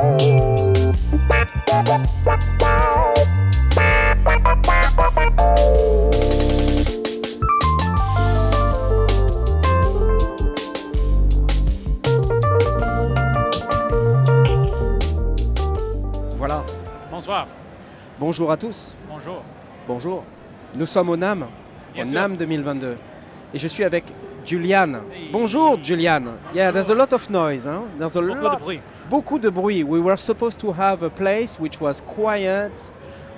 Voilà. Bonsoir. Bonjour à tous. Bonjour. Bonjour. Nous sommes au NAMM, Bien au sûr. NAMM 2022. Et je suis avec Julian. Hey. Bonjour Julian. Yeah, there's a lot of noise. Huh? There's a Beaucoup de lot. bruit. Beaucoup de bruit. We were supposed to have a place which was quiet.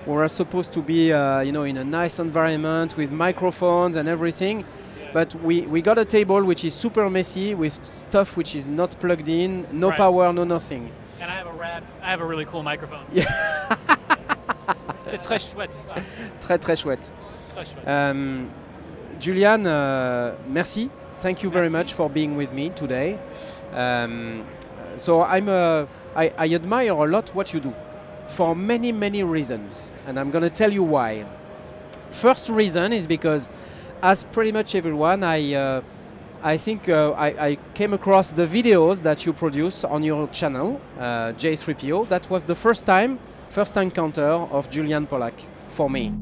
We were supposed to be, in a nice environment with microphones and everything. But we got a table which is super messy with stuff which is not plugged in, no Right. power, no nothing. And I have a really cool microphone. Yeah. C'est très chouette ça. Très très chouette. Très chouette. Julian, merci. Thank you very Merci. much for being with me today. So I admire a lot what you do for many, many reasons. And I'm going to tell you why. First reason is because, as pretty much everyone, I think I came across the videos that you produce on your channel, J3PO. That was the first encounter of Julian Pollack for me.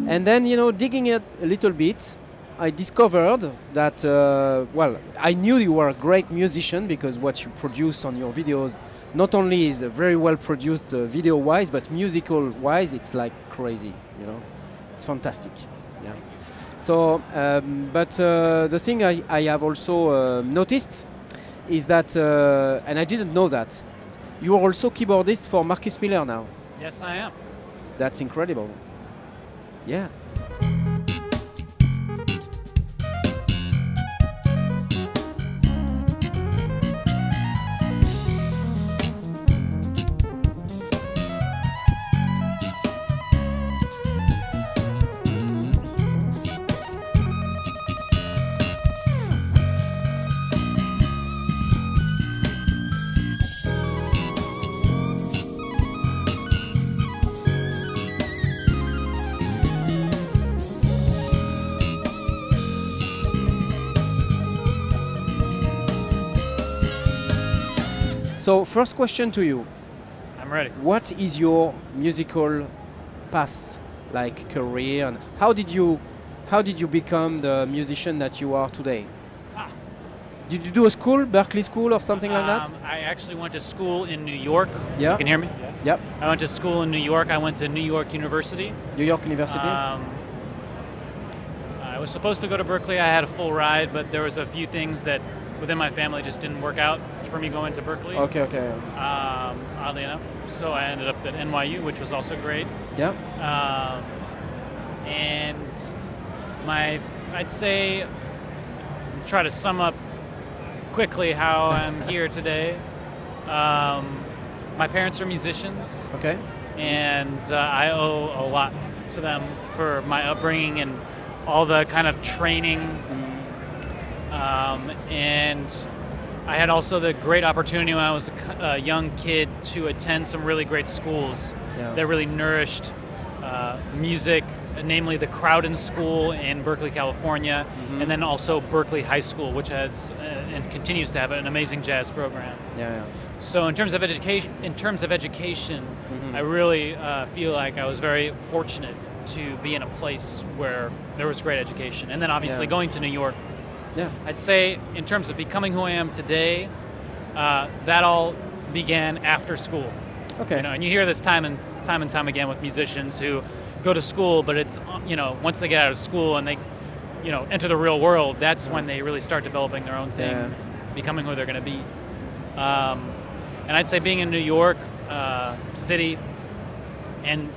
And then, digging it a little bit, I discovered that, I knew you were a great musician because what you produce on your videos not only is very well produced video-wise, but musical-wise, it's like crazy, It's fantastic, yeah. So, but the thing I have also noticed is that, and I didn't know that, you are also keyboardist for Marcus Miller now. Yes, I am. That's incredible. Yeah. So first question to you. I'm ready. What is your musical path, like career, and how did you become the musician that you are today? Did you do a school, Berkeley School or something like that? I actually went to school in New York. Yeah. You can hear me? Yep. I went to school in New York. I went to New York University. New York University. I was supposed to go to Berkeley. I had a full ride, but there was a few things that within my family just didn't work out for me going to Berkeley. Okay. Oddly enough. So I ended up at NYU, which was also great. Yeah. And I'd say, try to sum up quickly how I'm here today. My parents are musicians. Okay. And I owe a lot to them for my upbringing and all the kind of training. And I had also the great opportunity when I was a young kid to attend some really great schools that really nourished music, namely the Crowden School in Berkeley, California, and then also Berkeley High School, which has and continues to have an amazing jazz program. Yeah. So in terms of education, I really feel like I was very fortunate to be in a place where there was great education. And then obviously going to New York, I'd say in terms of becoming who I am today, that all began after school. Okay. And you hear this time and time again with musicians who go to school, but it's once they get out of school and they enter the real world, that's when they really start developing their own thing, becoming who they're going to be. And I'd say being in New York City and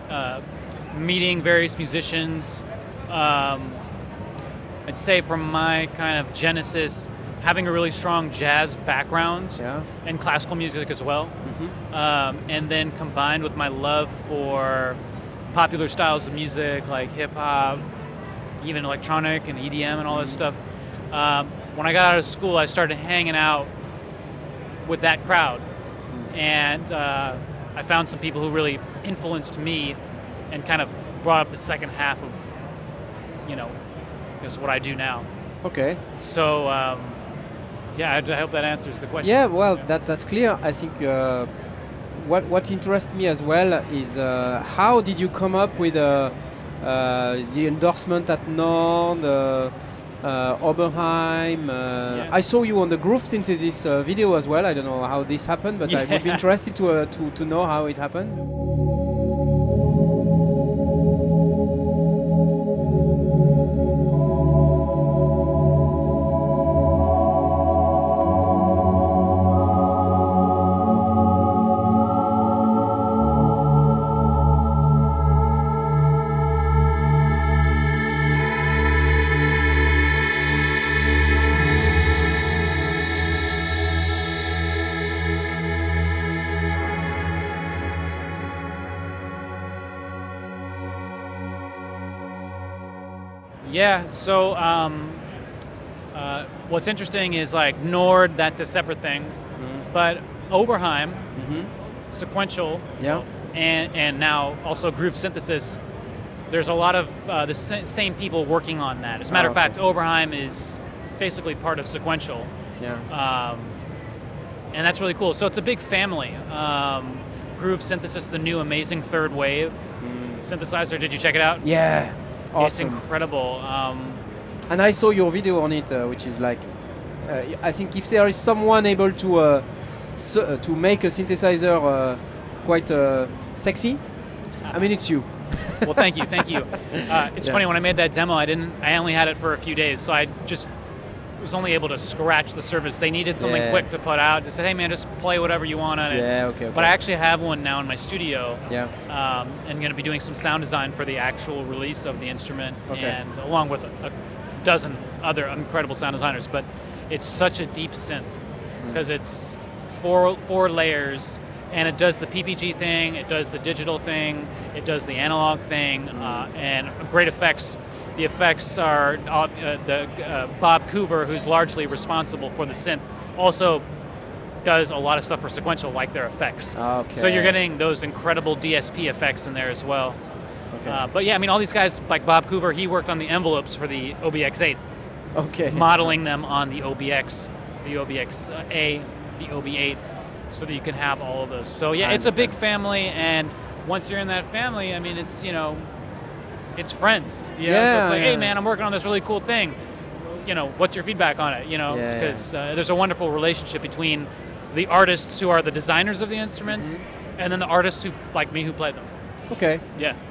meeting various musicians, I'd say from my kind of genesis, having a really strong jazz background and classical music as well, and then combined with my love for popular styles of music like hip hop, even electronic and EDM and all this stuff. When I got out of school, I started hanging out with that crowd. And I found some people who really influenced me and kind of brought up the second half of, you know, is what I do now. Okay. So, yeah, I hope that answers the question. Yeah, well, that's clear. I think what interests me as well is how did you come up with the endorsement at NAMM, Oberheim. I saw you on the groove synthesis video as well. I don't know how this happened, but I would be interested to know how it happened. Yeah, so what's interesting is like Nord, that's a separate thing, but Oberheim, sequential, and now also groove synthesis, there's a lot of the same people working on that. As a matter of fact, Oberheim is basically part of sequential. And that's really cool. So it's a big family. Groove synthesis, the new amazing third wave synthesizer. Did you check it out? Yeah. Awesome. It's incredible. And I saw your video on it, which is like, I think if there is someone able to make a synthesizer quite sexy, I mean it's you. Well, thank you, thank you. It's funny, when I made that demo, I only had it for a few days, so I just was only able to scratch the surface. They needed something quick to put out. They said, hey man, just play whatever you want on it. Okay. But I actually have one now in my studio. And going to be doing some sound design for the actual release of the instrument, and along with a dozen other incredible sound designers. But it's such a deep synth because it's four layers, and it does the PPG thing, it does the digital thing, it does the analog thing, and great effects. The effects are Bob Coover, who's largely responsible for the synth, also does a lot of stuff for sequential, like their effects. So you're getting those incredible DSP effects in there as well. But yeah, I mean, all these guys, like Bob Coover, he worked on the envelopes for the OBX8. Modeling them on the OBX, the OBX-A, the OB8, so that you can have all of those. So yeah, it's a big family, and once you're in that family, I mean, it's, you know, it's friends. You know? So it's like, hey man, I'm working on this really cool thing. You know, what's your feedback on it? You know, because there's a wonderful relationship between the artists who are the designers of the instruments, and then the artists who, like me, who play them.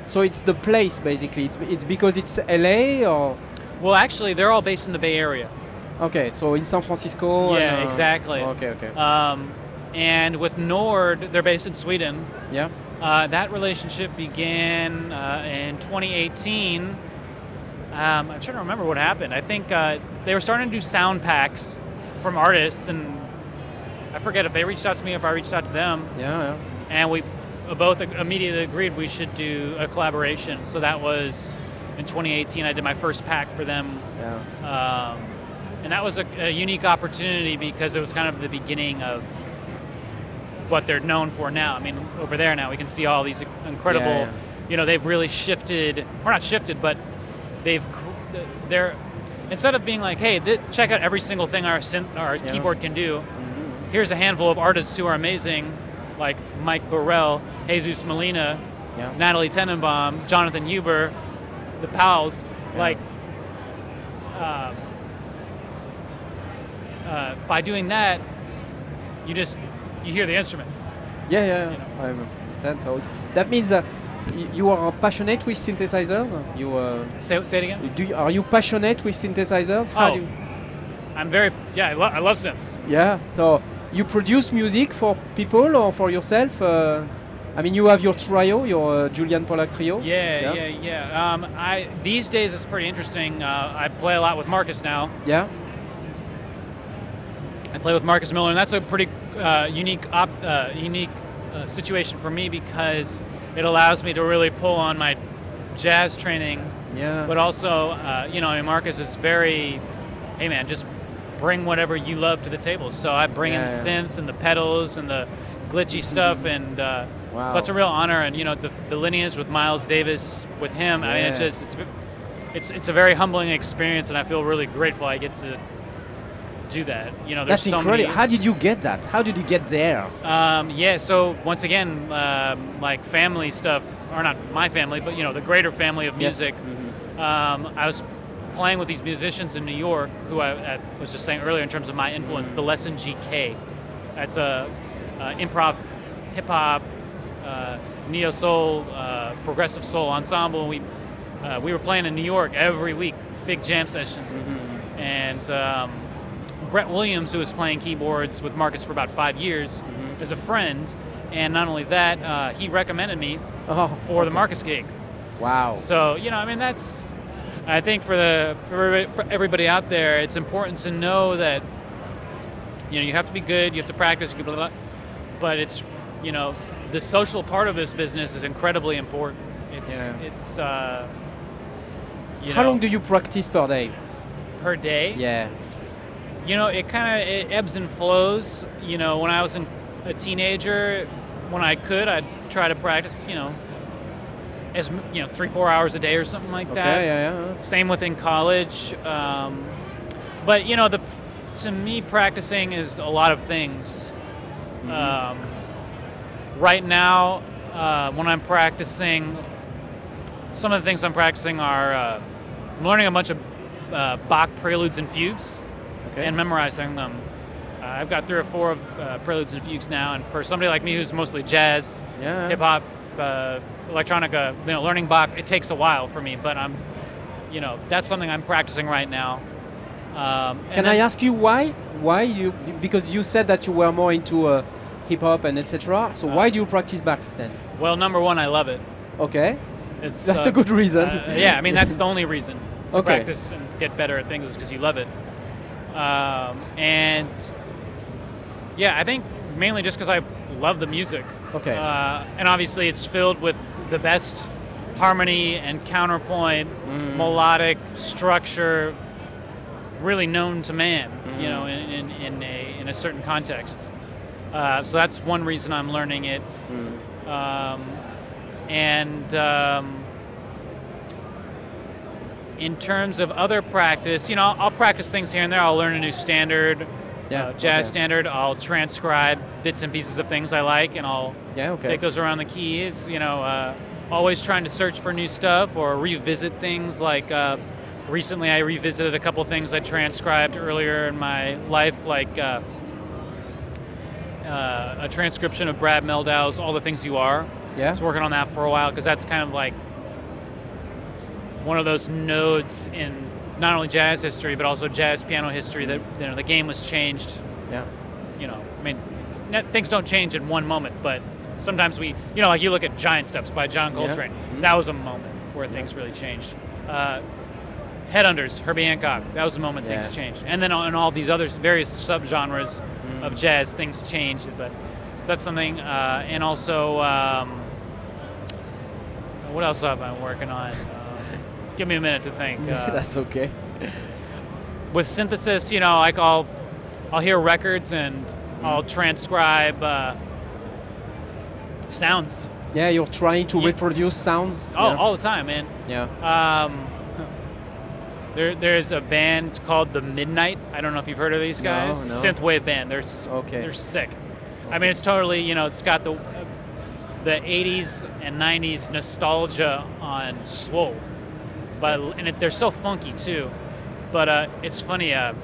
So it's the place basically. It's because it's LA, or? Well, actually, they're all based in the Bay Area. So in San Francisco. Yeah, exactly. And with Nord, they're based in Sweden. That relationship began in 2018. I'm trying to remember what happened. I think they were starting to do sound packs from artists, and I forget if they reached out to me or if I reached out to them. And we both immediately agreed we should do a collaboration. So that was in 2018. I did my first pack for them. And that was a unique opportunity because it was kind of the beginning of what they're known for now. I mean, over there now we can see all these incredible, you know, they've really shifted, or not shifted, but they're, instead of being like, hey, check out every single thing our keyboard can do, here's a handful of artists who are amazing, like Mike Burrell, Jesus Molina, Natalie Tenenbaum, Jonathan Huber, the Pals, like, by doing that, you hear the instrument. You know? I understand. So that means you are passionate with synthesizers. Say it again. Are you passionate with synthesizers? I'm very. I love synths. So you produce music for people or for yourself? I mean, you have your trio, your Julian Pollack trio. These days it's pretty interesting. I play a lot with Marcus now. I play with Marcus Miller, and that's a pretty unique situation for me because it allows me to really pull on my jazz training. But also, you know, I mean, Marcus is very, hey man, just bring whatever you love to the table. So I bring in the synths and the pedals and the glitchy stuff, and wow. so it's a real honor. And you know, the lineage with Miles Davis, with him, I mean, it's a very humbling experience, and I feel really grateful I get to do that. You know, there's That's so incredible. many. How did you get that? How did you get there? Yeah, so once again, like family stuff, or not my family, but you know, the greater family of music. Yes. I was playing with these musicians in New York, who I was just saying earlier in terms of my influence, the Lesson GK. That's a improv, hip hop, neo soul, progressive soul ensemble. We were playing in New York every week, big jam session, and Brett Williams, who was playing keyboards with Marcus for about 5 years, is a friend, and not only that, he recommended me for the Marcus gig. Wow. So, you know, I mean, that's, I think for everybody out there, it's important to know that, you know, you have to be good, you have to practice, blah, blah, blah, but it's, you know, the social part of this business is incredibly important. It's you How know, long do you practice per day? per day? Yeah. You know, it ebbs and flows. You know, when I was a teenager, when I could, I'd try to practice, you know, 3-4 hours a day or something like that. Yeah. Same within college. But, you know, to me, practicing is a lot of things. Right now, when I'm practicing, some of the things I'm practicing are I'm learning a bunch of Bach preludes and fugues and memorizing them. I've got 3 or 4 preludes and fugues now, and for somebody like me who's mostly jazz, hip hop, electronica, you know, learning Bach, it takes a while for me, but you know, that's something I'm practicing right now. Can I ask you why? Why you? Because you said that you were more into hip hop and etc. So why do you practice Bach then? Well, number one, I love it. Okay. That's a good reason. Yeah, I mean, that's the only reason to practice and get better at things is because you love it. And yeah, I think mainly just because I love the music. Okay. And obviously it's filled with the best harmony and counterpoint, melodic structure, really known to man, you know, in a certain context. So that's one reason I'm learning it. In terms of other practice, you know, I'll practice things here and there. I'll learn a new standard, jazz standard. I'll transcribe bits and pieces of things I like, and I'll take those around the keys. You know, always trying to search for new stuff or revisit things. Like recently, I revisited a couple things I transcribed earlier in my life, like a transcription of Brad Meldau's "All the Things You Are." I was working on that for a while because that's kind of like one of those nodes in not only jazz history but also jazz piano history that, you know, the game was changed. You know, I mean, things don't change in one moment, but sometimes we, you know, like you look at Giant Steps by John Coltrane. That was a moment where things really changed. Headhunters, Herbie Hancock. That was the moment things changed. And then in all these other various subgenres of jazz, things changed. But so that's something. And also, what else have I been working on? Give me a minute to think. That's okay. With synthesis, you know, like I'll hear records and I'll transcribe sounds. Yeah, you're trying to reproduce sounds. All the time, man. There's a band called The Midnight. I don't know if you've heard of these guys. No. Synthwave band. They're sick. I mean, it's totally, you know, it's got the 80s and 90s nostalgia on Swole. And they're so funky too. But it's funny, I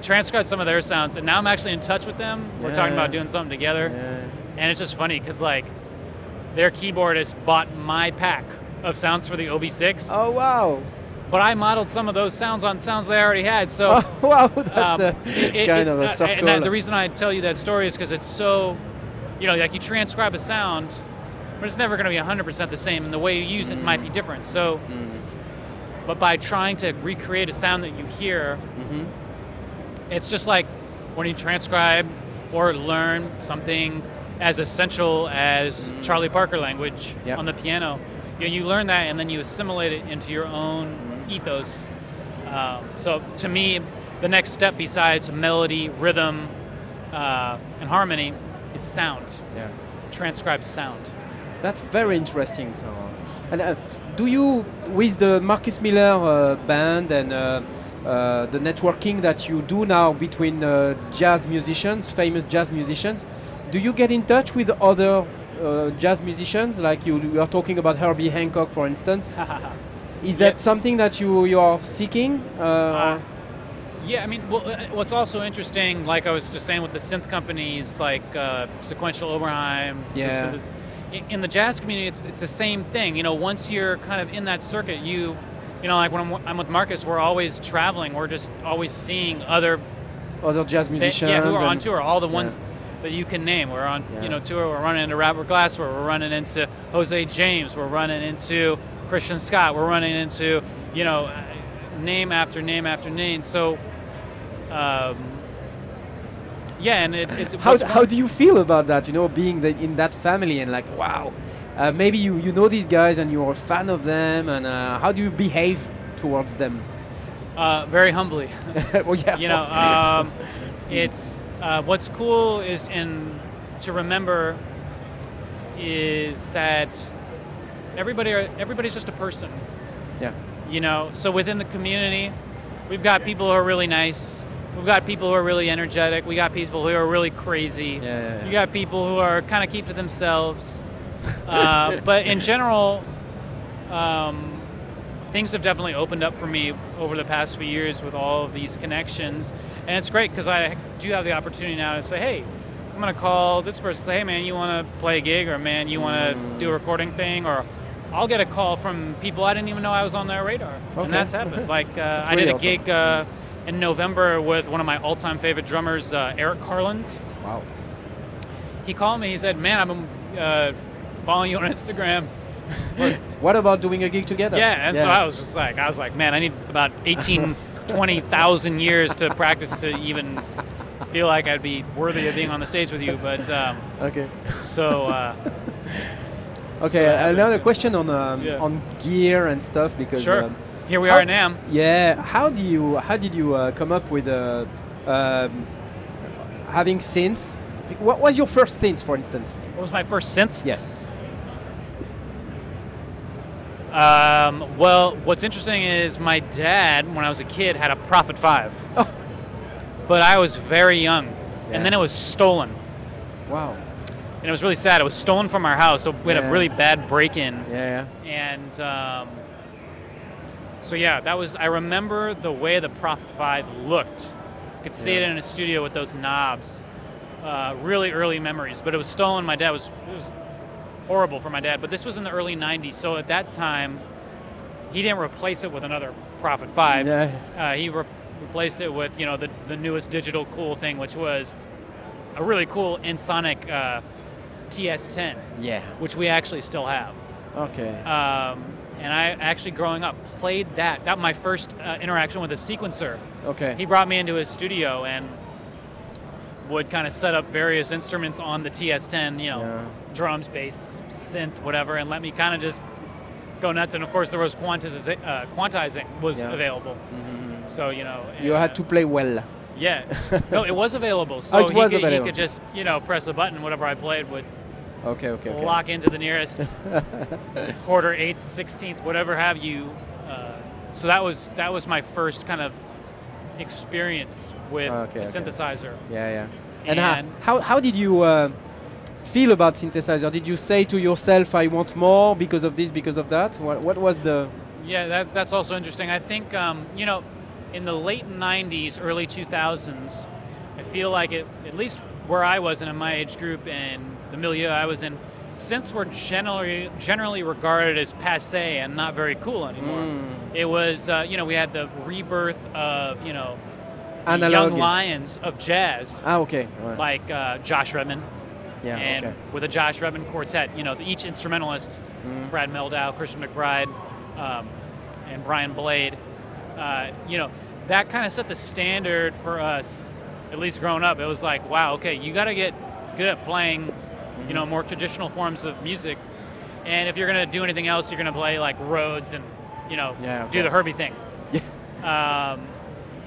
transcribed some of their sounds, and now I'm actually in touch with them. We're talking about doing something together. And it's just funny because, like, their keyboardist bought my pack of sounds for the OB6. Oh, wow. But I modeled some of those sounds on sounds they already had. So, oh, wow, that's kind of a circle. And the reason I tell you that story is because it's so, you know, like you transcribe a sound, but it's never going to be 100% the same, and the way you use it might be different. So, but by trying to recreate a sound that you hear, it's just like when you transcribe or learn something as essential as Charlie Parker language on the piano. You know, you learn that and then you assimilate it into your own ethos. So to me, the next step besides melody, rhythm, and harmony is sound. Yeah. Transcribe sound. That's very interesting. So, and do you, with the Marcus Miller band and the networking that you do now between jazz musicians, famous jazz musicians, do you get in touch with other jazz musicians? Like you are talking about Herbie Hancock, for instance. Is that something that you are seeking? Yeah, I mean, what's also interesting, like I was just saying with the synth companies, like Sequential Oberheim, yeah. In the jazz community, it's the same thing. You know, once you're kind of in that circuit, you know, like when I'm with Marcus, we're always traveling. We're just always seeing other jazz musicians. Who are on tour. All the ones that you can name. We're on, tour. We're running into Robert Glasper. We're running into Jose James. We're running into Christian Scott. We're running into, name after name after name. So. And how do you feel about that? You know, being in that family and like, wow, maybe you know these guys and you're a fan of them, and how do you behave towards them? Very humbly. Well, yeah. It's what's cool is to remember is that everybody's just a person. Yeah. So within the community, we've got people who are really nice. We've got people who are really energetic. We got people who are really crazy. Yeah. You got people who are kind of keep to themselves. But in general, things have definitely opened up for me over the past few years with all of these connections. And it's great because I do have the opportunity now to say, hey, I'm going to call this person and say, hey, man, you want to play a gig? Or, man, you want to do a recording thing? Or I'll get a call from people I didn't even know I was on their radar. Okay. And that's happened. Like, I did a gig in November with one of my all-time favorite drummers, Eric Carlins. Wow. He called me. He said, man, I've been following you on Instagram. What about doing a gig together? Yeah, and so I was like, man, I need about 18, 20,000 years to practice to even feel like I'd be worthy of being on the stage with you. But okay. So. Okay, so another question on gear and stuff, because sure. Here we are in NAMM. Yeah, how did you come up with having synths? What was your first synth, for instance? What was my first synth? Yes. Well, what's interesting is my dad, when I was a kid, had a Prophet 5. Oh. But I was very young, and then it was stolen. Wow. And it was really sad. It was stolen from our house, so we had a really bad break-in. Yeah. And so yeah, that was. I remember the way the Prophet 5 looked. I could see it in a studio with those knobs. Really early memories. But it was stolen. It was horrible for my dad. But this was in the early '90s, so at that time, he didn't replace it with another Prophet 5. Yeah. He replaced it with the newest digital cool thing, which was a really cool Ensoniq TS10. Yeah. Which we actually still have. Okay. And I actually, growing up, played that. That was my first interaction with a sequencer. Okay. He brought me into his studio and would kind of set up various instruments on the TS10, drums, bass, synth, whatever, and let me kind of just go nuts. And of course, there was quantizing was available. Mm-hmm. So, you had to play well. Yeah. No, it was available. So he could just, press a button, whatever I played would lock into the nearest quarter, eighth, 16th, whatever have you. So that was my first kind of experience with a synthesizer. Yeah. And how did you feel about synthesizer? Did you say to yourself, I want more because of this, because of that? What was the... Yeah, that's also interesting. I think, in the late 90s, early 2000s, I feel like at least where I was and in my age group and the milieu I was in, synths were generally regarded as passé and not very cool anymore. It was, we had the rebirth of, the young lions of jazz. Ah, okay. Right. Like Josh Redman. Yeah, and with a Josh Redman quartet, each instrumentalist, Brad Meldau, Christian McBride, and Brian Blade, that kind of set the standard for us, at least growing up. It was like, wow, okay, you got to get good at playing, more traditional forms of music. And if you're going to do anything else, you're going to play like Rhodes and, do the Herbie thing. Yeah.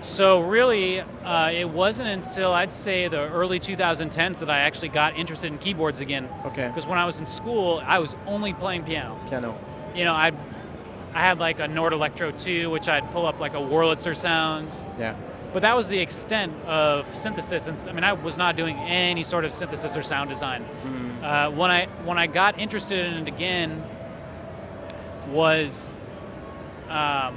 So really, it wasn't until I'd say the early 2010s that I actually got interested in keyboards again. Okay. Because when I was in school, I was only playing piano. Piano. You know, I had like a Nord Electro 2, which I'd pull up like a Wurlitzer sound. Yeah. But that was the extent of synthesis. And I mean, I was not doing any sort of synthesis or sound design. When I got interested in it again was the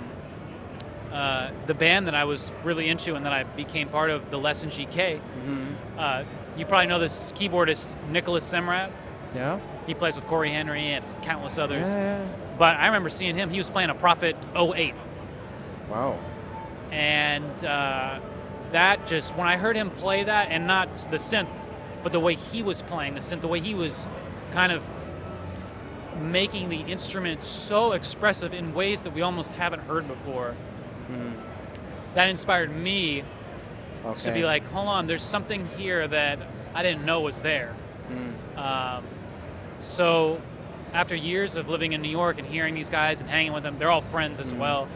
band that I was really into and that I became part of, the Lesson GK. You probably know this keyboardist, Nicholas Semrat. Yeah. He plays with Corey Henry and countless others. Yeah. But I remember seeing him. He was playing a Prophet 08. Wow. And that just, when I heard him play that, and not the synth, but the way he was playing the synth, the way he was kind of making the instrument so expressive in ways that we almost haven't heard before, that inspired me to be like, hold on, there's something here that I didn't know was there. So after years of living in New York and hearing these guys and hanging with them, they're all friends as well.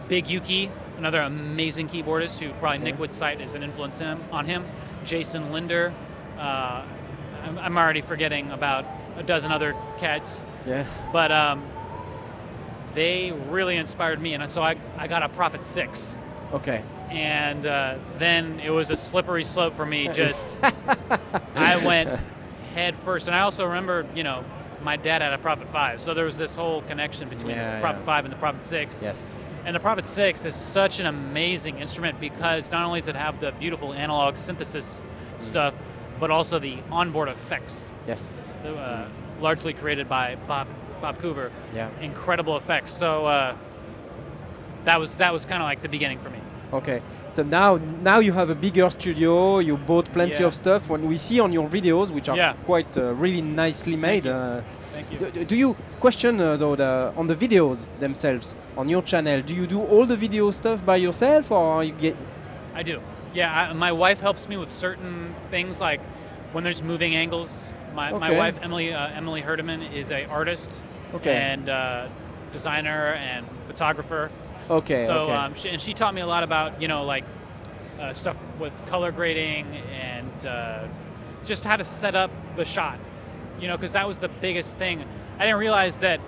Big Yuki, another amazing keyboardist who probably Nick would cite as an influence on him. Jason Linder. I'm already forgetting about a dozen other cats. Yeah. But they really inspired me, and so I got a Prophet 6. Okay. And then it was a slippery slope for me. Just I went head first, and I also remember, you know, my dad had a Prophet 5, so there was this whole connection between the Prophet 5 and the Prophet 6. Yes. And the Prophet 6 is such an amazing instrument because not only does it have the beautiful analog synthesis stuff, but also the onboard effects. Yes. Largely created by Bob Coover. Yeah. Incredible effects. So that was kind of like the beginning for me. Okay. So now you have a bigger studio. You bought plenty of stuff. When we see on your videos, which are quite really nicely made. Thank you. Do you question though on the videos themselves on your channel? Do you do all the video stuff by yourself, or you get? I do. Yeah, my wife helps me with certain things, like when there's moving angles. My wife Emily Herdeman is an artist and designer and photographer. Okay. So and she taught me a lot about, you know, like stuff with color grading and just how to set up the shot. You know, because that was the biggest thing. I didn't realize that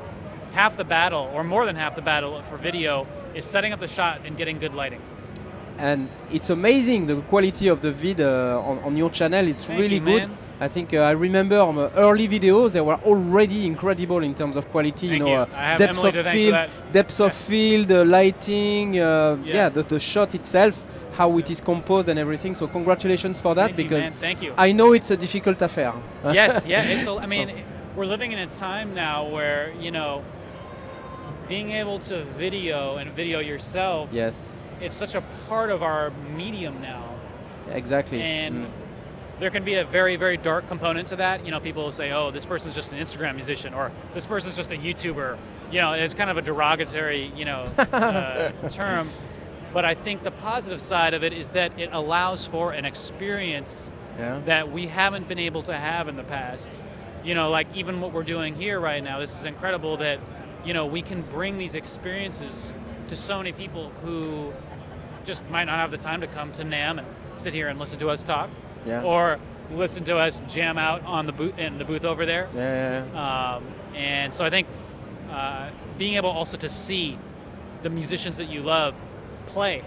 half the battle, or more than half the battle for video, is setting up the shot and getting good lighting. And it's amazing, the quality of the vid on your channel. It's really good. Man. I think I remember on the early videos, they were already incredible in terms of quality. Thank you know, depth of field, lighting, the shot itself, how it is composed and everything. So congratulations for that. Thank you. I know it's a difficult affair. Yes, yeah. I mean, we're living in a time now where, you know, being able to video yourself. Yes. It's such a part of our medium now. Exactly. And there can be a very, very dark component to that. You know, people will say, oh, this person's just an Instagram musician, or this person's just a YouTuber. You know, it's kind of a derogatory, you know, term. But I think the positive side of it is that it allows for an experience that we haven't been able to have in the past. You know, like even what we're doing here right now, this is incredible that, you know, we can bring these experiences to so many people who just might not have the time to come to NAMM and sit here and listen to us talk, or listen to us jam out on the booth in the booth over there. And so I think being able also to see the musicians that you love play,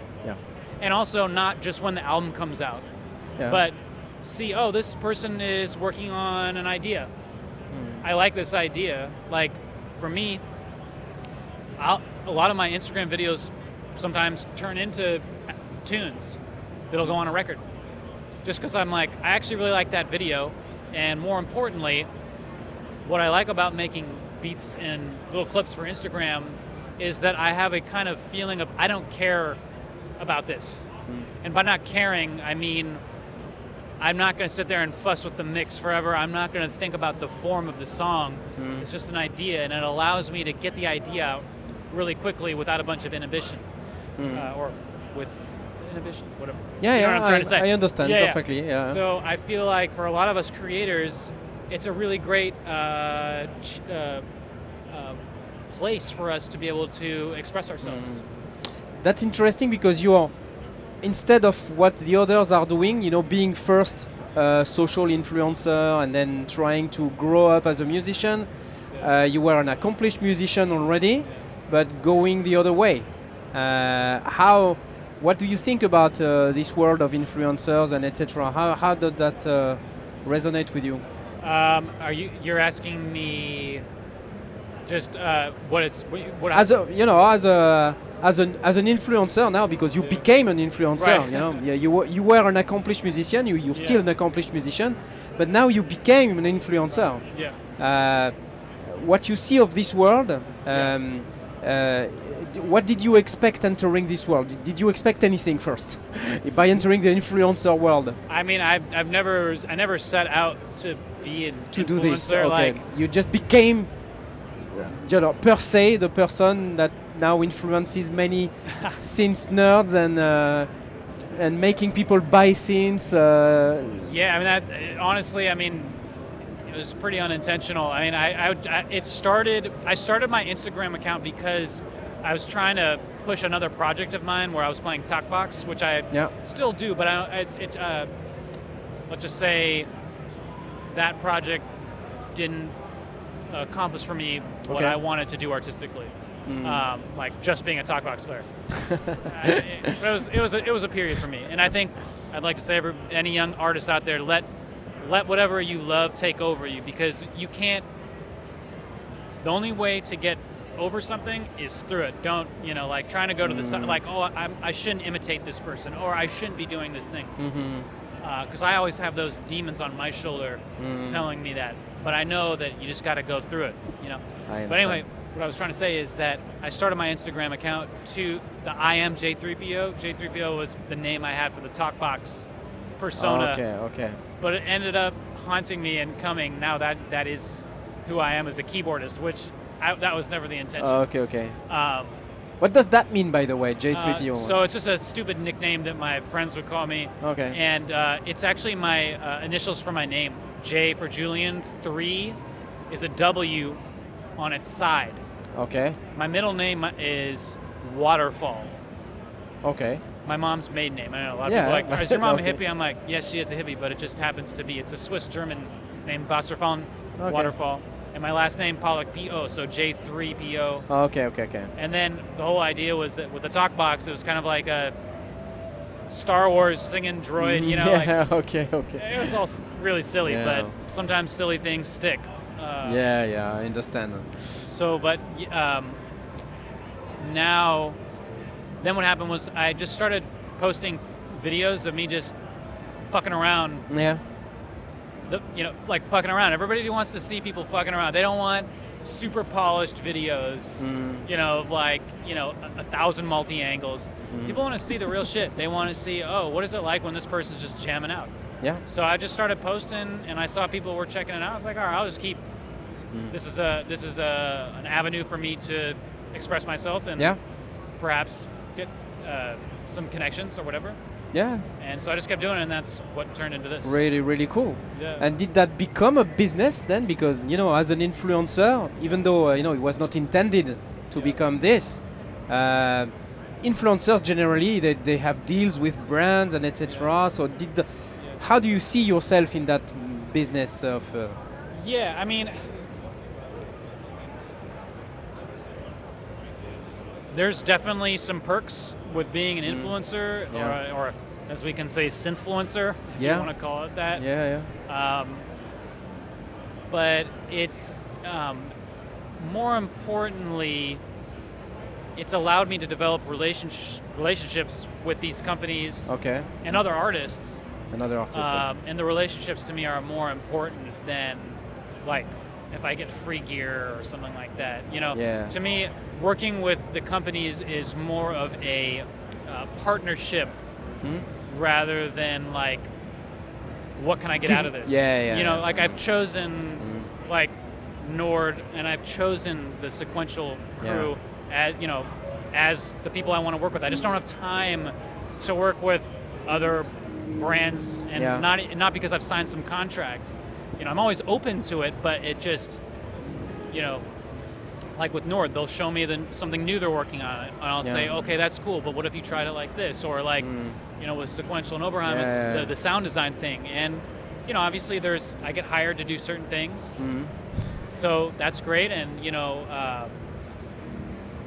and also not just when the album comes out, but see, oh, this person is working on an idea. I like this idea. Like for me, a lot of my Instagram videos sometimes turn into tunes that'll go on a record. Just because I'm like, I actually really like that video, and more importantly, what I like about making beats and little clips for Instagram is that I have a kind of feeling of I don't care about this. And by not caring, I mean I'm not going to sit there and fuss with the mix forever. I'm not going to think about the form of the song. It's just an idea, and it allows me to get the idea out really quickly without a bunch of inhibition, or with inhibition, whatever. Yeah, you know what I'm trying to say. I understand perfectly. Yeah. So I feel like for a lot of us creators, it's a really great place for us to be able to express ourselves. that's interesting because you're, instead of what the others are doing, you know, being first social influencer and then trying to grow up as a musician, you were an accomplished musician already, but going the other way. What do you think about this world of influencers and etc.? How does that resonate with you? You're asking me just what as a, you know, as an influencer now, because you became an influencer, right. you know. Yeah, you were an accomplished musician, you're still an accomplished musician, but now you became an influencer. Yeah. What you see of this world, what did you expect entering this world? Did you expect anything first by entering the influencer world? I mean, I never set out to be an to influencer. Do this. Okay. Like, you just became, you know, per se, the person that now influences many synth nerds and making people buy synths. Yeah, I mean, honestly, I mean, it was pretty unintentional. I mean, I started my Instagram account because I was trying to push another project of mine where I was playing Talkbox, which I still do, but let's just say that project didn't accomplish for me what I wanted to do artistically, like just being a Talkbox player. It was a period for me, and I think I'd like to say any young artist out there, let whatever you love take over you, because you can't. The only way to get over something is through it. Don't, you know, like trying to go to the side, like, oh, I shouldn't imitate this person, or I shouldn't be doing this thing. Because I always have those demons on my shoulder telling me that. But I know that you just got to go through it, you know. But anyway, what I was trying to say is that I started my Instagram account to the I am J3PO. J3PO was the name I had for the Talkbox persona. Okay. But it ended up haunting me and coming. Now that is who I am as a keyboardist, which that was never the intention. Okay. What does that mean, by the way, J3PO? So it's just a stupid nickname that my friends would call me. Okay. And it's actually my initials for my name. J for Julian, 3 is a W on its side. Okay. My middle name is Waterfall. Okay. My mom's maiden name. I know a lot of people are like, is your mom a Okay. hippie? I'm like, yes, she is a hippie, but it just happens to be. It's a Swiss-German name, Wasserfall, Waterfall. And my last name, Pollack, P-O, so J3PO. Okay. And then the whole idea was that with the Talkbox, it was kind of like a Star Wars singing droid, you know? Yeah, like, okay. It was all really silly, but sometimes silly things stick. I understand. So, but now, then what happened was I just started posting videos of me just fucking around. Yeah. Like fucking around. Everybody wants to see people fucking around. They don't want super polished videos, you know, of like, you know, 1,000 multi-angles. People want to see the real shit. They want to see, oh, what is it like when this person's just jamming out? Yeah. So I just started posting, and I saw people were checking it out. I was like, all right, I'll just keep. This is an avenue for me to express myself and perhaps get some connections or whatever. Yeah. And so I just kept doing it, and that's what turned into this. Really, really cool. Yeah. And did that become a business then? Because, you know, as an influencer, even though, you know, it was not intended to become this, influencers generally, they have deals with brands and etc. So how do you see yourself in that business of... Yeah, I mean... There's definitely some perks with being an influencer, or as we can say, synthfluencer, if you want to call it that. But it's, more importantly, it's allowed me to develop relationships with these companies and other artists. And the relationships to me are more important than, like, if I get free gear or something like that. You know, to me, working with the companies is more of a partnership rather than like, what can I get out of this? You know, like I've chosen like Nord, and I've chosen the sequential crew as, you know, as the people I want to work with. I just don't have time to work with other brands, and not because I've signed some contract. You know, I'm always open to it, but it just, you know, like with Nord, they'll show me something new they're working on, and I'll say, okay, that's cool, but what if you tried it like this? Or like, you know, with Sequential and Oberheim, it's the sound design thing. And, you know, obviously I get hired to do certain things, so that's great. And, you know,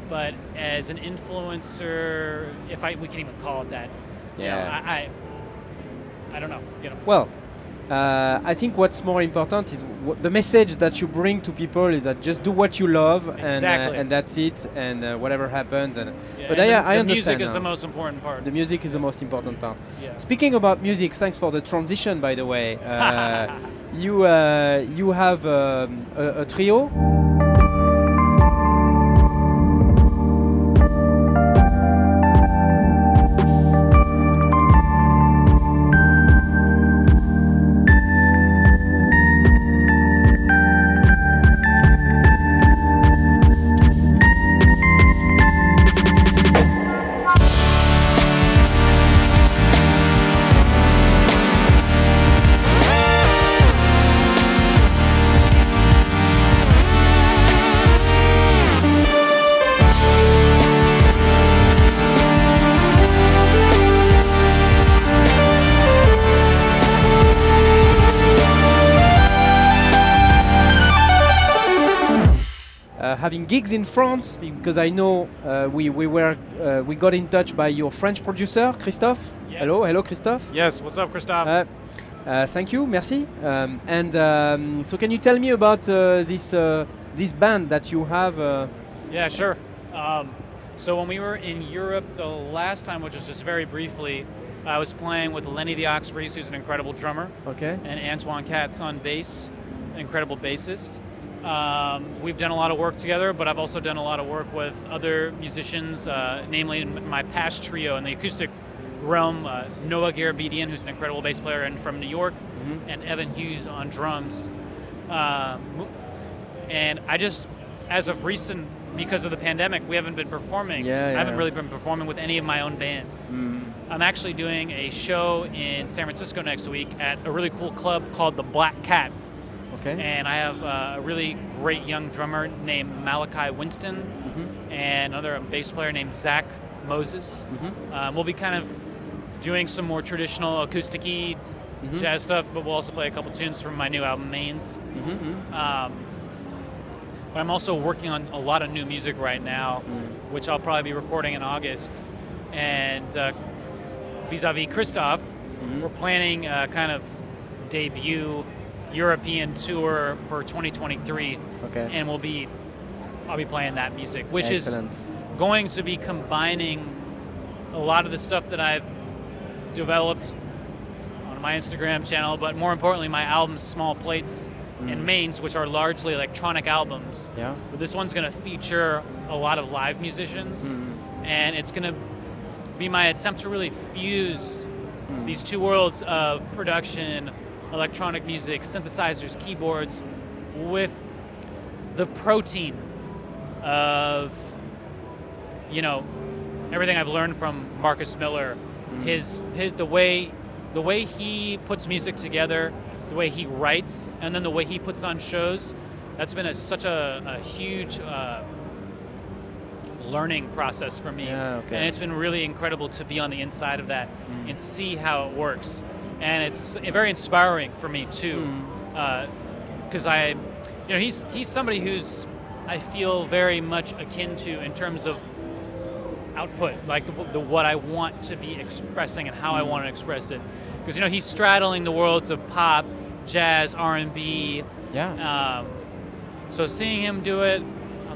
but as an influencer, we can even call it that, you know, I don't know, you know. Well, I think what's more important is the message that you bring to people is that just do what you love, and that's it, and whatever happens. And but I understand. The music is the most important part. The music is the most important part. Yeah. Speaking about music, thanks for the transition, by the way. You have a trio. Having gigs in France, because I know we got in touch by your French producer, Christophe. Yes. Hello, Christophe. Yes, what's up, Christophe? Thank you, merci. So can you tell me about this band that you have? Yeah, sure. So when we were in Europe the last time, which was just very briefly, I was playing with Lenny the Ox Reese, who's an incredible drummer, and Antoine Katz on bass, an incredible bassist. We've done a lot of work together, but I've also done a lot of work with other musicians, namely in my past trio in the acoustic realm, Noah Garabedian, who's an incredible bass player and from New York, and Evan Hughes on drums. And I just, as of recent, because of the pandemic, we haven't been performing. I haven't really been performing with any of my own bands. I'm actually doing a show in San Francisco next week at a really cool club called the Black Cat. And I have a really great young drummer named Malachi Winston and another bass player named Zach Moses. We'll be kind of doing some more traditional acoustic-y jazz stuff, but we'll also play a couple tunes from my new album, Mains. But I'm also working on a lot of new music right now, which I'll probably be recording in August. And vis-a-vis Christophe, we're planning a kind of debut European tour for 2023, and I'll be playing that music, which is going to be combining a lot of the stuff that I've developed on my Instagram channel, but more importantly, my albums, Small Plates and Mains, which are largely electronic albums. But this one's going to feature a lot of live musicians, and it's going to be my attempt to really fuse these two worlds of production, electronic music, synthesizers, keyboards, with the protein of, you know, everything I've learned from Marcus Miller, the way he puts music together, the way he writes, and then the way he puts on shows. That's been such a huge learning process for me, and it's been really incredible to be on the inside of that and see how it works. And it's very inspiring for me too, because he's somebody who's I feel very much akin to in terms of output, like what I want to be expressing and how I want to express it. Because he's straddling the worlds of pop, jazz, R&B. So seeing him do it,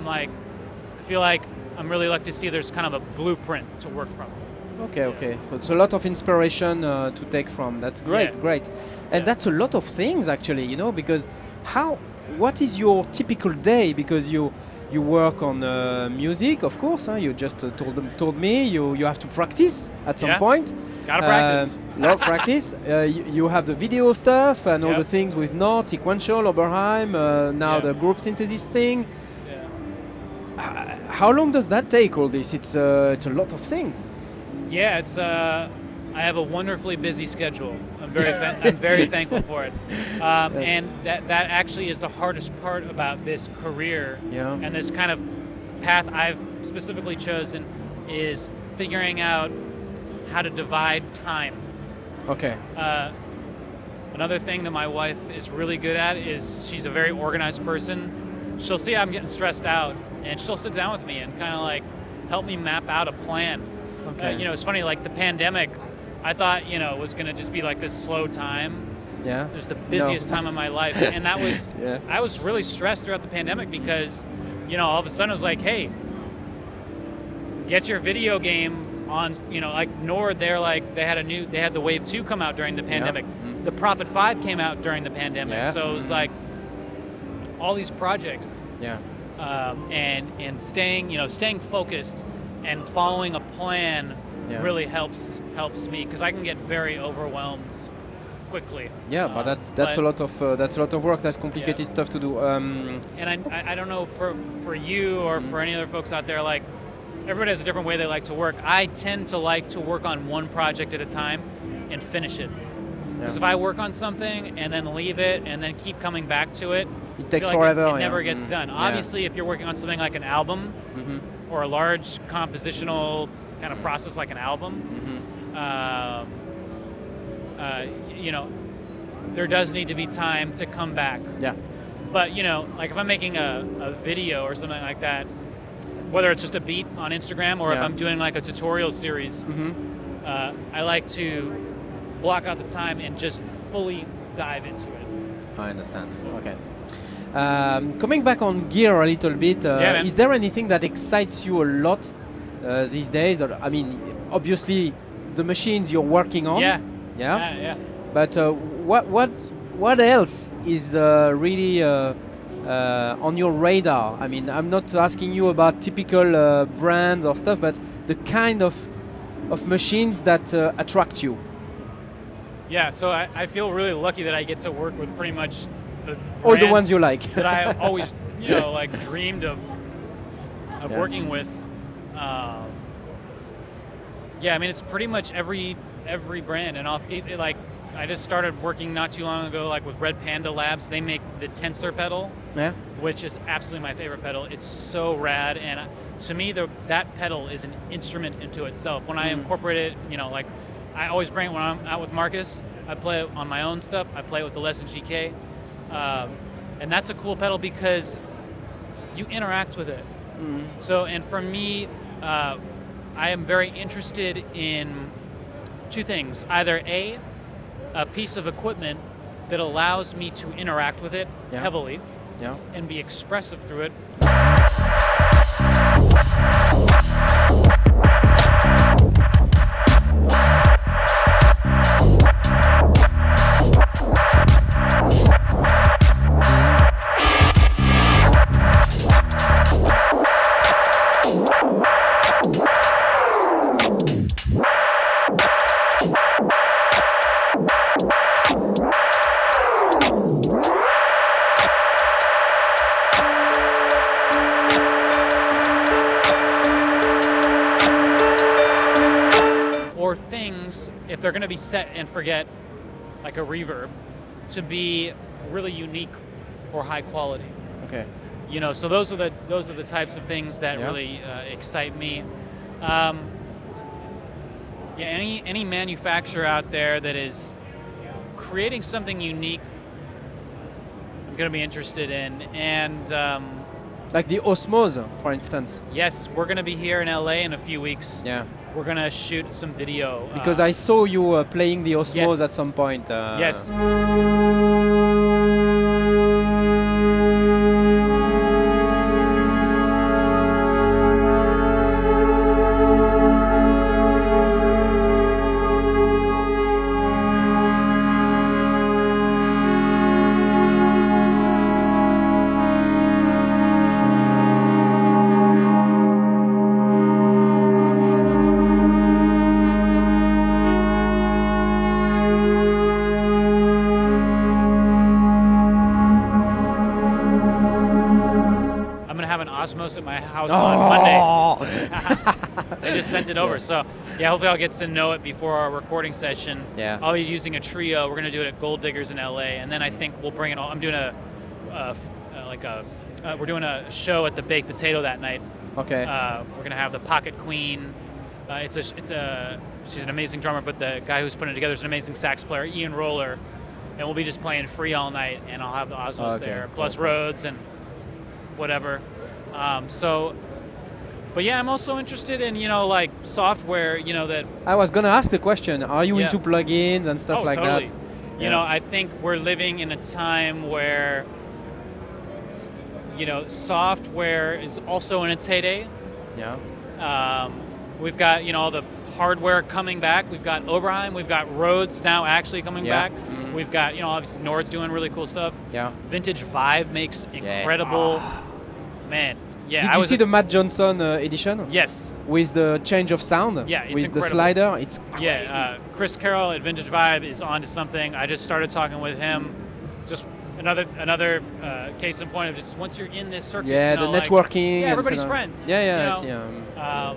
I feel like I'm really lucky to see there's kind of a blueprint to work from. Okay. So it's a lot of inspiration to take from. That's great, great. And that's a lot of things actually, because what is your typical day? Because you work on music, of course. You just told me you have to practice at some point. Gotta practice. Lot of practice. You have the video stuff and all the things with Nord, Sequential, Oberheim, now the group synthesis thing. How long does that take, all this? It's a lot of things. Yeah, I have a wonderfully busy schedule. I'm I'm very thankful for it. And that actually is the hardest part about this career and this kind of path I've specifically chosen is figuring out how to divide time. Okay. Another thing that my wife is really good at is she's a very organized person. She'll see I'm getting stressed out, and she'll sit down with me and kind of like help me map out a plan. Okay. You know, it's funny, like the pandemic, I thought, you know, it was going to just be like this slow time. Yeah. It was the busiest time of my life. And that was, I was really stressed throughout the pandemic because, you know, all of a sudden it was like, hey, get your video game on, you know, like Nord, they're like, they had the Wave 2 come out during the pandemic. The Prophet 5 came out during the pandemic. So it was like all these projects. Yeah. And staying focused and following a plan really helps me because I can get very overwhelmed quickly. Yeah, but that's a lot of work. That's complicated stuff to do. And I don't know for you or for any other folks out there, like everybody has a different way they like to work. I tend to like to work on one project at a time and finish it. Because if I work on something and then leave it and then keep coming back to it, it takes like forever. It never gets done. Obviously, if you're working on something like an album or a large compositional kind of process like an album, you know, there does need to be time to come back. Yeah. But, you know, like if I'm making a video or something like that, whether it's just a beat on Instagram or if I'm doing like a tutorial series, I like to block out the time and just fully dive into it. I understand. Okay. Coming back on gear a little bit, is there anything that excites you a lot these days? Or, I mean, obviously the machines you're working on. Yeah. But what else is really on your radar? I mean, I'm not asking you about typical brands or stuff, but the kind of machines that attract you. Yeah, so I feel really lucky that I get to work with pretty much all the ones you like. that I always, you know, like dreamed of working with. Yeah, I mean, it's pretty much every brand, and like I just started working not too long ago, like with Red Panda Labs. They make the Tensor Pedal, which is absolutely my favorite pedal. It's so rad, and to me, that pedal is an instrument into itself. When I incorporate it, you know, like. I always bring it when I'm out with Marcus. I play it on my own stuff. I play it with the Lesson GK. And that's a cool pedal because you interact with it. So, and for me, I am very interested in two things. Either a piece of equipment that allows me to interact with it heavily and be expressive through it. If they're going to be set and forget, like a reverb, to be really unique or high quality. Okay. You know, so those are the types of things that really excite me. Any manufacturer out there that is creating something unique, I'm going to be interested in. And like the Osmose, for instance. Yes, we're going to be here in LA in a few weeks. Yeah. We're going to shoot some video. Because I saw you playing the Osmose at some point. Yes. Osmose at my house on Monday. They just sent it over. So yeah, hopefully I'll get to know it before our recording session. Yeah. I'll be using a trio. We're going to do it at Gold Diggers in LA, and then I think we'll bring it all. I'm doing we're doing a show at the Baked Potato that night. Okay. We're gonna have the Pocket Queen. She's an amazing drummer, but the guy who's putting it together is an amazing sax player, Ian Roller, and we'll be just playing free all night. And I'll have the Osmose there, plus Rhodes and whatever. But yeah, I'm also interested in like software. That I was gonna ask the question: are you into plugins and stuff like totally. that? You know, I think we're living in a time where software is also in its heyday. Yeah. We've got all the hardware coming back. We've got Oberheim. We've got Rhodes now actually coming back. Mm-hmm. We've got obviously Nord's doing really cool stuff. Yeah. Vintage Vibe makes incredible. Man. Yeah. Did you see the Matt Johnson edition? Yes. With the change of sound. Yeah, it's with incredible. The slider. It's crazy. Yeah. Chris Carroll at Vintage Vibe is onto something. I just started talking with him. Just another case in point of just once you're in this circuit. Yeah, the networking. Yeah, everybody's friends. Yeah,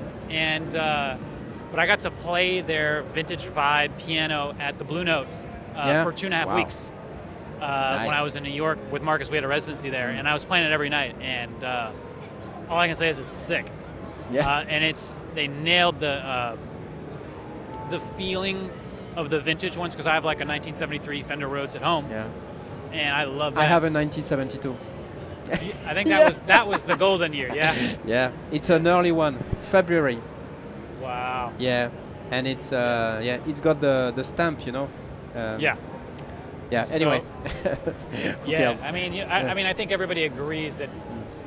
but I got to play their Vintage Vibe piano at the Blue Note for 2.5 weeks. Nice. When I was in New York with Marcus, we had a residency there, and I was playing it every night. And all I can say is it's sick. Yeah. And they nailed the feeling of the vintage ones because I have like a 1973 Fender Rhodes at home. Yeah. And I love that. I have a 1972. I think that was the golden year, yeah? Yeah, it's an early one, February. Wow. Yeah, and it's it's got the stamp, Yeah. Yeah. Anyway. Yeah. I mean, I think everybody agrees that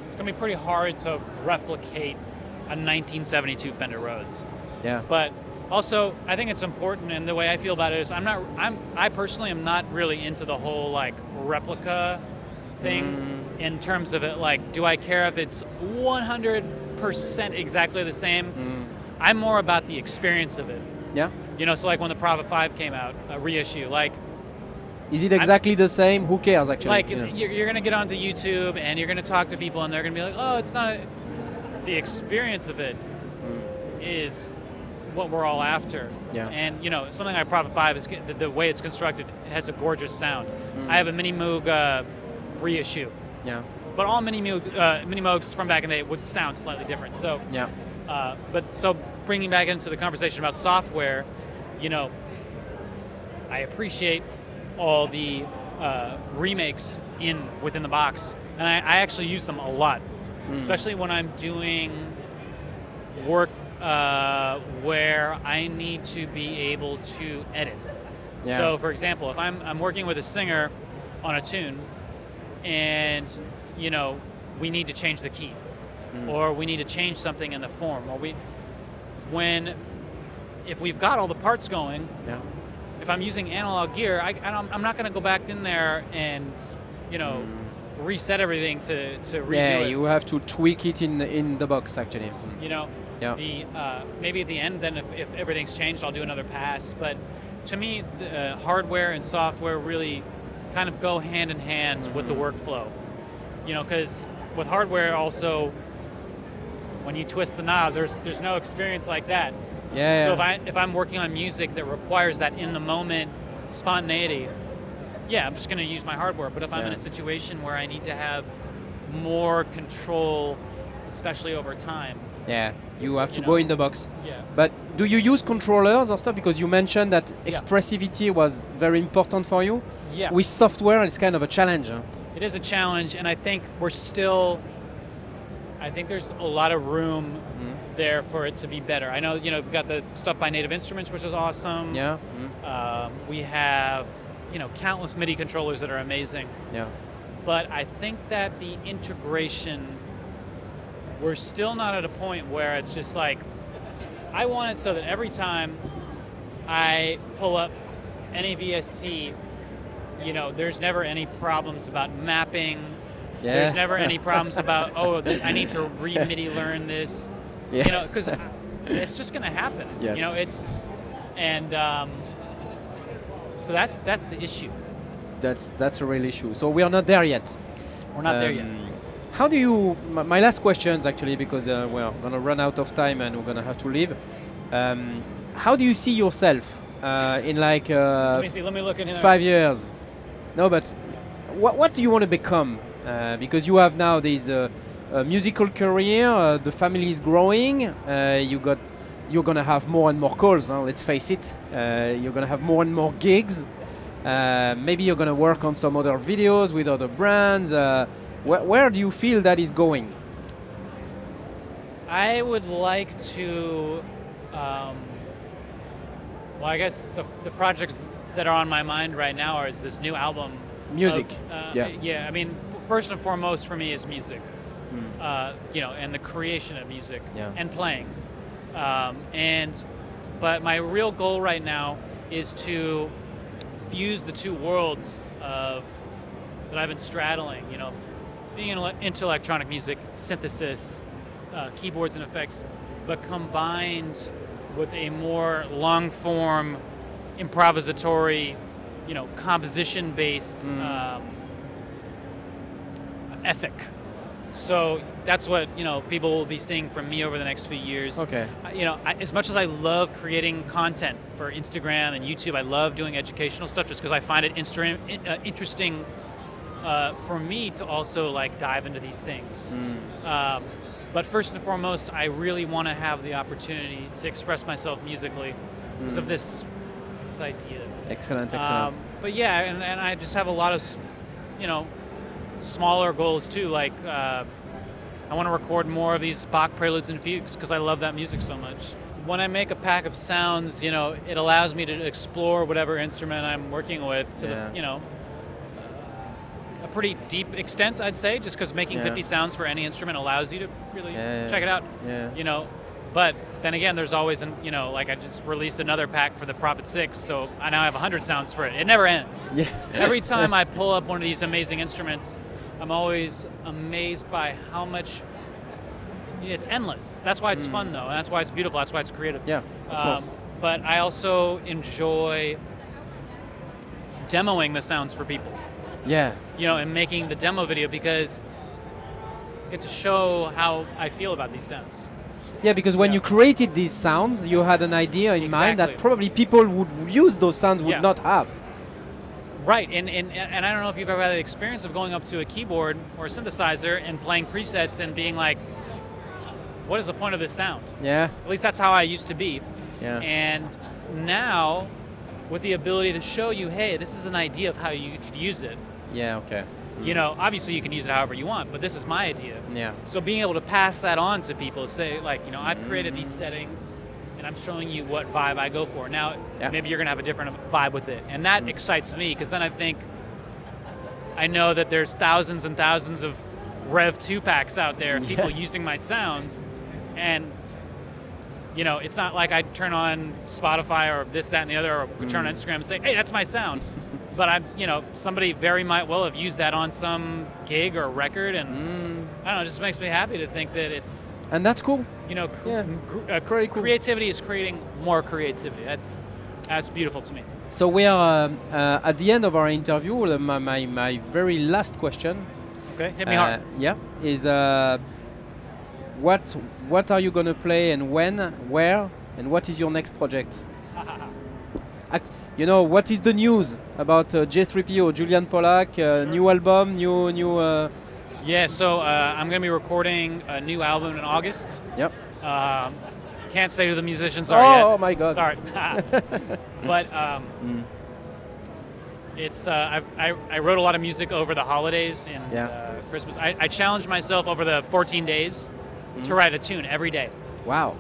it's going to be pretty hard to replicate a 1972 Fender Rhodes. Yeah. But also, I think it's important, and the way I feel about it is, I personally am not really into the whole like replica thing in terms of it. Like, do I care if it's 100% exactly the same? I'm more about the experience of it. Yeah. So like when the Prava 5 came out, a reissue, like. Is it exactly the same? Who cares, actually? Like, you're going to get onto YouTube and you're going to talk to people and they're going to be like, oh, it's not the experience of it is what we're all after. Yeah. And, something like Prava 5 is the way it's constructed, it has a gorgeous sound. I have a Mini Moog reissue. Yeah. But all Mini Moogs from back in the day would sound slightly different. So, yeah. So bringing back into the conversation about software, I appreciate all the remakes within the box, and I actually use them a lot, especially when I'm doing work where I need to be able to edit. Yeah. So, for example, if I'm working with a singer on a tune, and we need to change the key, or we need to change something in the form, or if we've got all the parts going. Yeah. If I'm using analog gear, I'm not going to go back in there and, reset everything to redo it. Yeah, you have to tweak it in the box, actually. Yeah. Maybe at the end, then if everything's changed, I'll do another pass. But to me, the hardware and software really kind of go hand in hand with the workflow. Because with hardware also, when you twist the knob, there's no experience like that. Yeah. So if I'm working on music that requires that in the moment spontaneity, I'm just going to use my hardware. But if I'm in a situation where I need to have more control, especially over time, you have to go in the box. Yeah. But do you use controllers or stuff? Because you mentioned that expressivity was very important for you. Yeah. With software, it's kind of a challenge. Huh? It is a challenge, and I think there's a lot of room there for it to be better. I know, we've got the stuff by Native Instruments, which is awesome. Yeah. We have, countless MIDI controllers that are amazing. Yeah. But I think that the integration, we're still not at a point where it's just like, I want it so that every time I pull up any VST, there's never any problems about mapping. Yeah. There's never any problems about, I need to re-MIDI learn this. Yeah. Because it's just going to happen. Yes. So that's the issue. That's a real issue. So we are not there yet. We're not there yet. how do you? My last questions actually, because we're gonna run out of time and we're gonna have to leave. How do you see yourself in like let me look in 5 years? No, but what do you want to become? Because you have now this musical career, the family is growing. You're gonna have more and more calls. Let's face it. You're gonna have more and more gigs. Maybe you're gonna work on some other videos with other brands. Where do you feel that is going? I would like to. Well, I guess the projects that are on my mind right now is this new album. Music. Yeah. I mean, first and foremost for me is music. You know, and the creation of music and playing. But my real goal right now is to fuse the two worlds that I've been straddling. You know, being into electronic music, synthesis, keyboards and effects, but combined with a more long-form, improvisatory, you know, composition-based ethic. So that's what, you know, people will be seeing from me over the next few years. Okay. You know, as much as I love creating content for Instagram and YouTube, I love doing educational stuff just because I find it interesting for me to also like dive into these things. But first and foremost, I really want to have the opportunity to express myself musically because of this idea. Excellent. But yeah, and I just have a lot of, you know, smaller goals too. Like I want to record more of these Bach preludes and fugues because I love that music so much. When I make a pack of sounds, you know, it allows me to explore whatever instrument I'm working with to the, you know, a pretty deep extent, I'd say, just because making 50 sounds for any instrument allows you to really check it out. You know, but then again, there's always, you know, like I just released another pack for the Prophet 6, so I now have 100 sounds for it. It never ends. Every time I pull up one of these amazing instruments, I'm always amazed by how much it's endless. That's why it's fun, though, and that's why it's beautiful. That's why it's creative. Yeah, of course. But I also enjoy demoing the sounds for people. Yeah. You know, and making the demo video because I get to show how I feel about these sounds. Yeah, because when you created these sounds, you had an idea in mind that probably people would use those sounds would not have. Right, and I don't know if you've ever had the experience of going up to a keyboard or a synthesizer and playing presets and being like, what is the point of this sound? Yeah. At least that's how I used to be. Yeah. And now, with the ability to show you, hey, this is an idea of how you could use it. Yeah, okay. You know, obviously you can use it however you want, but this is my idea. Yeah. So being able to pass that on to people, say like, you know, I've created these settings and I'm showing you what vibe I go for. Now, maybe you're gonna have a different vibe with it. And that excites me, because then I know that there's thousands and thousands of Rev 2 packs out there, people using my sounds, and you know, it's not like I turn on Spotify or this, that, and the other, or turn on Instagram and say, hey, that's my sound. But you know, somebody very might well have used that on some gig or record, and I don't know, it just makes me happy to think that it's... And that's cool. You know, cool. Creativity is creating more creativity. That's beautiful to me. So we are at the end of our interview. My very last question. Okay, hit me hard. Yeah, is what are you gonna play, and when, where, and what is your next project? You know, what is the news about J3PO, Julian Pollack, new album, new. Yeah, so I'm going to be recording a new album in August. Yep. Can't say who the musicians are yet. Oh my God. Sorry. But it's I wrote a lot of music over the holidays and Christmas. I challenged myself over the 14 days to write a tune every day. Wow.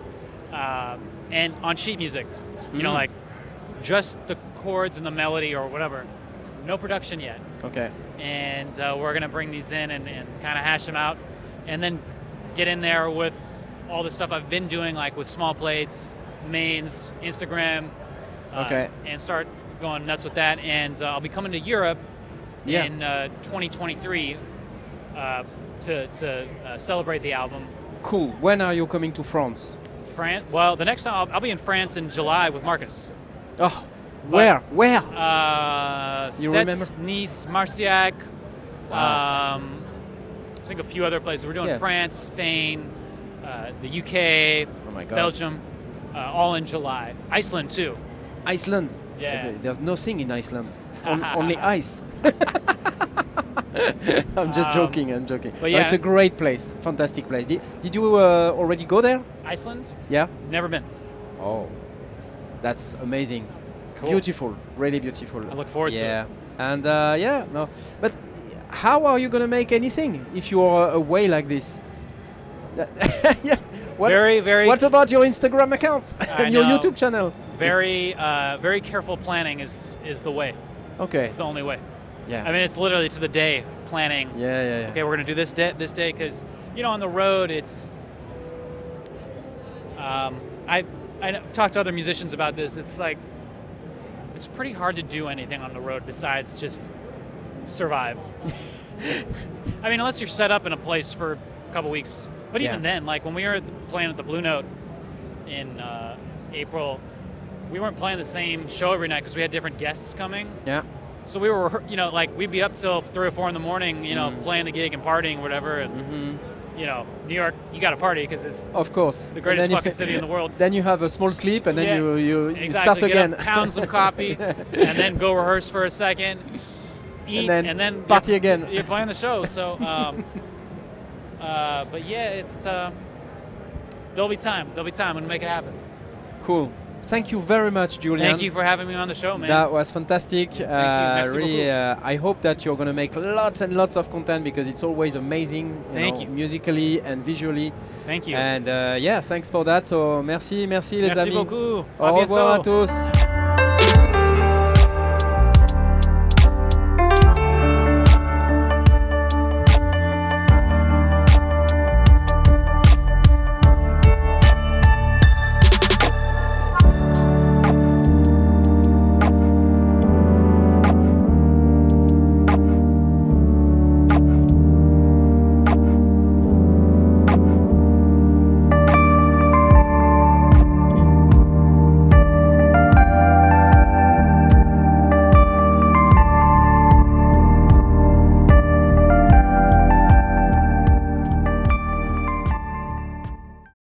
And on sheet music, you know, like just the chords and the melody or whatever. No production yet. Okay. And we're going to bring these in and kind of hash them out, and then get in there with all the stuff I've been doing, like with small plates, mains, Instagram, and start going nuts with that. And I'll be coming to Europe in 2023 to celebrate the album. Cool. When are you coming to France? France. Well, the next time I'll be in France in July with Marcus. Oh. Where? You remember? Nice, Marciac, think a few other places. We're doing Yeah. France, Spain, the UK, Oh my God. Belgium, all in July. Iceland too. Iceland. Yeah. There's nothing in Iceland. Only ice. I'm just joking. I'm joking. But yeah. It's a great place. Fantastic place. Did you already go there? Iceland? Yeah. Never been. Oh, that's amazing. Cool. Beautiful. Really beautiful. I look forward to it. Yeah. And yeah, no. But how are you gonna make anything if you're away like this? Yeah. What, Very. What about your Instagram account and your know. YouTube channel? Very careful planning is the way. Okay. It's the only way. Yeah. I mean, it's literally to the day planning. Yeah. Okay, we're gonna do this day, because on the road it's. I talked to other musicians about this. It's like it's pretty hard to do anything on the road besides just survive. I mean, unless you're set up in a place for a couple weeks. But even then, like when we were playing at the Blue Note in April, we weren't playing the same show every night because we had different guests coming. Yeah. So we were, like we'd be up till 3 or 4 in the morning, playing a gig and partying or whatever. And, New York, you got to party because it's of course the greatest fucking city in the world. Then you have a small sleep and then you start Get again. Up, pound some coffee, and then go rehearse for a second, eat, and then party again. You're playing the show. So, but yeah, it's there'll be time. There'll be time. I'm gonna make it happen. Cool. Thank you very much, Julian. Thank you for having me on the show, man. That was fantastic. Merci really, I hope that you're going to make lots and lots of content because it's always amazing, Thank you. musically and visually. Thank you. And yeah, thanks for that. So merci les amis. Merci beaucoup. Au revoir à tous.